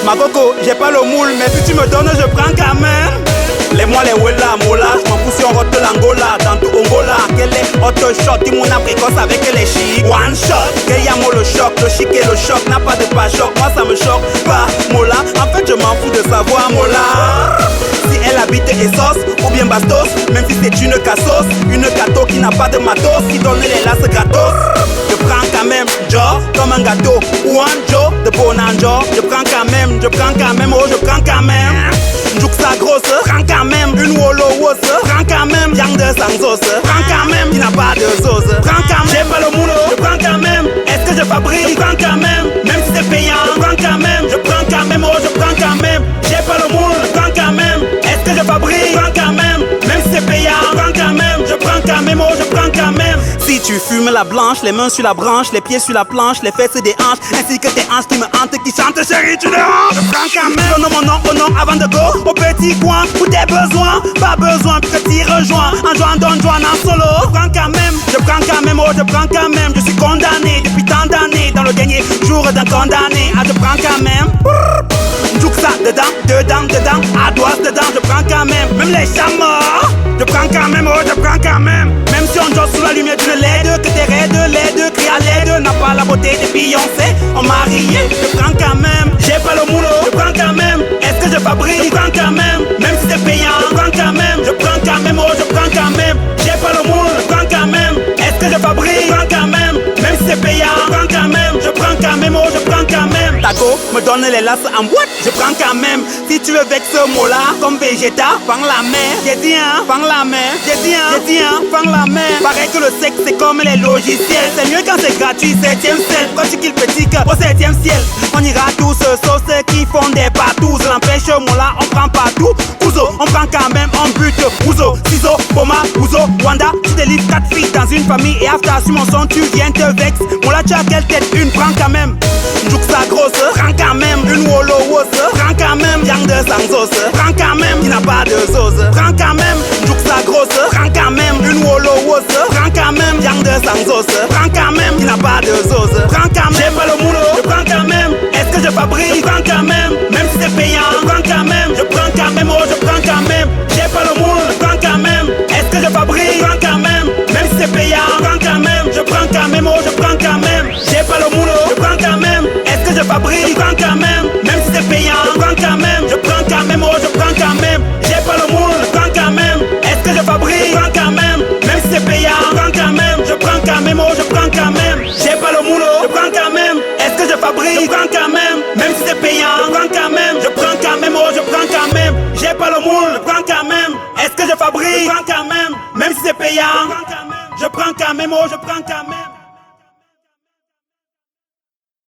Ma coco, j'ai pas le moule, mais si tu me donnes, je prends quand même. Les mois, les Wella, Mola, je m'en fous si on rote l'Angola. Dans tout Angola, quel est hot shot, il m'en a précoce avec les chics. One shot, qu'il y a moi le choc, le chic et le choc, n'a pas de pas choc, moi ça me choque pas, Mola. En fait, je m'en fous de savoir, Mola. Si elle habite Essos ou bien Bastos, même si c'est une cassos, une gâteau qui n'a pas de matos, qui donne les lasses gratos. Je prends quand même Joe comme un gâteau ou un Joe de Bonanjo. Je prends quand même, oh je prends quand même. Jouk sa grosse, prends quand même une Wolo Wos, prends quand même Yang de Sangsos, prends quand même, il n'a pas de sauce, prends quand même, j'ai pas le moulot, je prends quand même, est-ce que je fabrique, je prends quand même si c'est payant, je prends quand même, oh je prends quand même, j'ai pas le moulot, je prends quand même, est-ce que je fabrique, je prends quand même si c'est payant, je prends quand même, oh je prends quand même. Si tu fumes la blanche, les mains sur la branche, les pieds sur la planche, les fesses des hanches, ainsi que tes hanches qui me hantent, qui chantent, chérie, tu déranges. Je prends quand même, donne mon nom au nom avant de go, au petit coin, où tes besoins, pas besoin que t'y rejoins, en jouant Don Juan en solo. Je prends quand même, oh je prends quand même, je suis condamné depuis tant d'années, dans le dernier jour d'un condamné, ah je prends quand même. Jouk ça dedans, à droite dedans, je prends quand même les chameaux, je prends quand même, oh je prends quand même si on joue sous la lumière d'une LED, que t'es raide, l'aide, crie à l'aide, n'a pas la beauté de Beyoncé, on marié, je prends quand même, j'ai pas le moulot, je prends quand même, est-ce que je fabrique, je prends quand même si c'est payant, je prends quand même, oh je prends quand même, j'ai pas le moulot, je prends quand même, est-ce que je fabrique, je prends quand même si c'est payant, je prends quand même, oh je prends quand même. Taco me donne les lasses en boîte, je prends quand même, si tu veux avec ce mot-là, comme Vegeta, fang la mer, j'ai dit fang la mer, fang la mer. Paraît que le sexe c'est comme les logiciels, c'est mieux quand c'est gratuit, 7ème ciel, quand tu kills petit au 7ème ciel, on ira tous sauf ceux qui font des patous, l'empêche moi-là, on prend pas tout, Ouzo, on prend quand même, on bute, Ouzo, Ciso, Boma, Ouzo, Wanda, tu délivres 4 filles dans une famille et after sur mon son tu viens te vex, moi là tu as quelle tête, une, prends quand même, Jouk sa grosse, prends quand même, une Wolo Wos, prends quand même, Yang de Sangsos, prends quand même, il n'a pas de sauce, prends quand même, Jouk sa grosse, prends quand même, une Wolo Wos, prends quand même, Yang de Sangsos, prends quand même, il n'a pas de sauce, prends quand même, j'ai pas le moulot, je prends quand même, est-ce que je fabrique, je prends quand même si c'est payant, je prends quand même, oh je prends quand même, j'ai pas le moulot, je prends quand même, est-ce que je fabrique, je prends quand même si c'est payant, je prends quand même, oh je prends quand même, j'ai pas le moulot, je prends quand même, est-ce que je fabrique, je prends quand même si c'est payant, je prends quand même, oh je prends quand même, j'ai pas le moulot, je prends quand même, est-ce que je fabrique, je prends quand même si c'est payant, je prends quand même, oh je prends quand même, j'ai pas le moulot, je prends quand même, est-ce que je fabrique, je prends quand même si c'est payant, je prends quand même, oh je prends quand même, j'ai pas le moulot, je prends quand même, est-ce que je fabrique, je prends quand même si c'est payant, je prends quand même, oh je prends quand même.